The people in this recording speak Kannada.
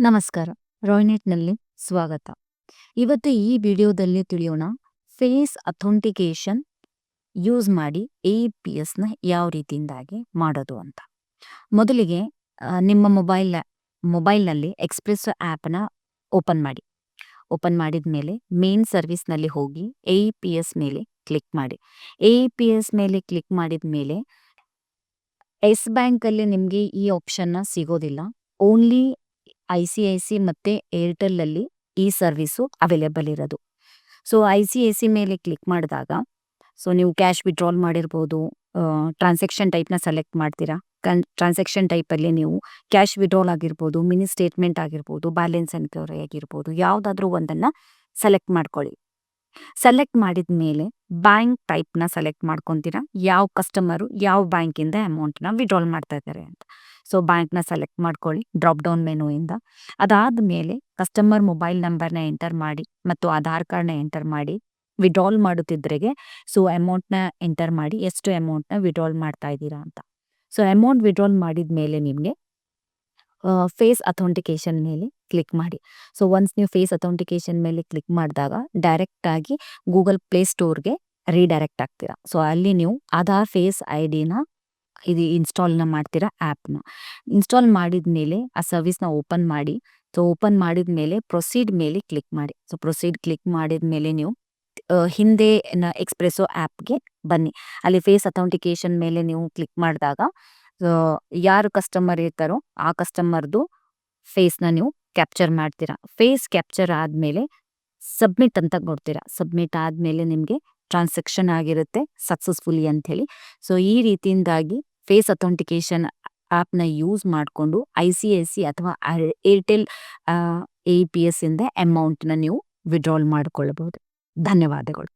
ನಮಸ್ಕಾರ. ರಾಯ್ನೆಟ್‌ನಲ್ಲಿ ಸ್ವಾಗತ. ಇವತ್ತು ಈ ವಿಡಿಯೋದಲ್ಲಿ ತಿಳಿಯೋಣ ಫೇಸ್ ಅಥೆಂಟಿಕೇಶನ್ ಯೂಸ್ ಮಾಡಿ APSನ ಯಾವ ರೀತಿಯಿಂದಾಗಿ ಮಾಡೋದು ಅಂತ. ಮೊದಲಿಗೆ ನಿಮ್ಮ ಮೊಬೈಲ್‌ನಲ್ಲಿ ಎಕ್ಸ್‌ಪ್ರೆಸ್ಸೋ ಆ್ಯಪ್‌ನ ಓಪನ್ ಮಾಡಿ. ಓಪನ್ ಮಾಡಿದ ಮೇಲೆ ಮೇನ್ ಸರ್ವಿಸ್‌ನಲ್ಲಿ ಹೋಗಿ APS ಮೇಲೆ ಕ್ಲಿಕ್ ಮಾಡಿ. APS ಮೇಲೆ ಕ್ಲಿಕ್ ಮಾಡಿದ ಮೇಲೆ ಯೆಸ್ ಬ್ಯಾಂಕಲ್ಲಿ ನಿಮಗೆ ಈ ಆಪ್ಷನ್ನ ಸಿಗೋದಿಲ್ಲ. ಓನ್ಲಿ ICIC ಮತ್ತು ಏರ್ಟೆಲ್ಲಲ್ಲಿ ಈ ಸರ್ವಿಸು ಅವೈಲೇಬಲ್ ಇರೋದು. ಸೊ ICIC ಮೇಲೆ ಕ್ಲಿಕ್ ಮಾಡಿದಾಗ ನೀವು ಕ್ಯಾಶ್ ವಿಡ್ರಾಲ್ ಮಾಡಿರ್ಬೋದು, ಟ್ರಾನ್ಸಾಕ್ಷನ್ ಟೈಪ್ನ ಸೆಲೆಕ್ಟ್ ಮಾಡ್ತೀರಾ. ಟ್ರಾನ್ಸಾಕ್ಷನ್ ಟೈಪಲ್ಲಿ ನೀವು ಕ್ಯಾಶ್ ವಿಡ್ರಾಲ್ ಆಗಿರ್ಬೋದು, ಮಿನಿ ಸ್ಟೇಟ್ಮೆಂಟ್ ಆಗಿರ್ಬೋದು, ಬ್ಯಾಲೆನ್ಸ್ ಎನ್ಕ್ವೈರಿ ಆಗಿರ್ಬೋದು, ಯಾವುದಾದ್ರೂ ಒಂದನ್ನು ಸೆಲೆಕ್ಟ್ ಮಾಡ್ಕೊಳ್ಳಿ. ಸೆಲೆಕ್ಟ್ ಮಾಡಿದ ಮೇಲೆ ಬ್ಯಾಂಕ್ ಟೈಪ್ನ ಸೆಲೆಕ್ಟ್ ಮಾಡ್ಕೊತೀರಾ. ಯಾವ ಕಸ್ಟಮರು ಯಾವ ಬ್ಯಾಂಕಿಂದ ಅಮೌಂಟ್ನ ವಿಡ್ರಾಲ್ ಮಾಡ್ತಾ ಇದ್ದಾರೆ ಅಂತ. ಸೊ ಬ್ಯಾಂಕ್ನ ಸೆಲೆಕ್ಟ್ ಮಾಡ್ಕೊಳ್ಳಿ ಡ್ರಾಪ್ ಡೌನ್ ಮೆನುವಿಂದ. ಅದಾದ ಮೇಲೆ ಕಸ್ಟಮರ್ ಮೊಬೈಲ್ ನಂಬರ್ನ ಎಂಟರ್ ಮಾಡಿ ಮತ್ತು ಆಧಾರ್ ಕಾರ್ಡ್ನ ಎಂಟರ್ ಮಾಡಿ ವಿಡ್ರಾಲ್ ಮಾಡುತ್ತಿದ್ರೆಗೆ ಅಮೌಂಟ್ನ ಎಂಟರ್ ಮಾಡಿ ಎಷ್ಟು ಅಮೌಂಟ್ನ ವಿಡ್ರಾಲ್ ಮಾಡ್ತಾ ಇದ್ದೀರಾ ಅಂತ. ಸೊ ಅಮೌಂಟ್ ವಿಡ್ರಾಲ್ ಮಾಡಿದ ಮೇಲೆ ನಿಮಗೆ ಫೇಸ್ ಅಥೆಂಟಿಕೇಶನ್ ಮೇಲೆ ಕ್ಲಿಕ್ ಮಾಡಿ. ಸೊ ಒನ್ಸ್ ನೀವು ಫೇಸ್ ಅಥೆಂಟಿಕೇಶನ್ ಮೇಲೆ ಕ್ಲಿಕ್ ಮಾಡಿದಾಗ ಡೈರೆಕ್ಟಾಗಿ ಗೂಗಲ್ ಪ್ಲೇ ಸ್ಟೋರ್ಗೆ ರೀಡೈರೆಕ್ಟ್ ಆಗ್ತೀರಾ. ಸೊ ಅಲ್ಲಿ ನೀವು ಆಧಾರ್ ಫೇಸ್ ID-ನ ಇನ್ಸ್ಟಾಲ್ನ ಮಾಡ್ತೀರಾ. ಆ್ಯಪ್ನ ಇನ್ಸ್ಟಾಲ್ ಮಾಡಿದ ಮೇಲೆ ಆ ಸರ್ವಿಸ್ನ ಓಪನ್ ಮಾಡಿ. ಸೊ ಓಪನ್ ಮಾಡಿದ ಮೇಲೆ ಪ್ರೊಸೀಡ್ ಮೇಲೆ ಕ್ಲಿಕ್ ಮಾಡಿ. ಸೊ ಪ್ರೊಸೀಡ್ ಕ್ಲಿಕ್ ಮಾಡಿದ ಮೇಲೆ ನೀವು ಹಿಂದೆ ಎಕ್ಸ್‌ಪ್ರೆಸ್ಸೋ ಆ್ಯಪ್ಗೆ ಬನ್ನಿ. ಅಲ್ಲಿ ಫೇಸ್ ಅಥೆಂಟಿಕೇಶನ್ ಮೇಲೆ ನೀವು ಕ್ಲಿಕ್ ಮಾಡಿದಾಗ ಯಾರು ಕಸ್ಟಮರ್ ಇರ್ತಾರೋ ಆ ಕಸ್ಟಮರ್ದು ಫೇಸ್ನ ನೀವು ಕ್ಯಾಪ್ಚರ್ ಮಾಡ್ತೀರಾ. ಫೇಸ್ ಕ್ಯಾಪ್ಚರ್ ಆದಮೇಲೆ ಸಬ್ಮಿಟ್ ಅಂತ ಕೊಡ್ತೀರಾ. ಸಬ್ಮಿಟ್ ಆದಮೇಲೆ ನಿಮಗೆ ಟ್ರಾನ್ಸಾಕ್ಷನ್ ಆಗಿರುತ್ತೆ ಸಕ್ಸಸ್ಫುಲಿ ಅಂಥೇಳಿ. ಸೊ ಈ ರೀತಿಯಿಂದಾಗಿ ಫೇಸ್ ಅಥೆಂಟಿಕೇಶನ್ ಆ್ಯಪ್ನ ಯೂಸ್ ಮಾಡಿಕೊಂಡು ICIC ಅಥವಾ ಏರ್ಟೆಲ್ APS ಇಂದ ಅಮೌಂಟ್ನ ನೀವು ವಿಡ್ರಾಲ್ ಮಾಡಿಕೊಳ್ಳಬಹುದು. ಧನ್ಯವಾದಗಳು.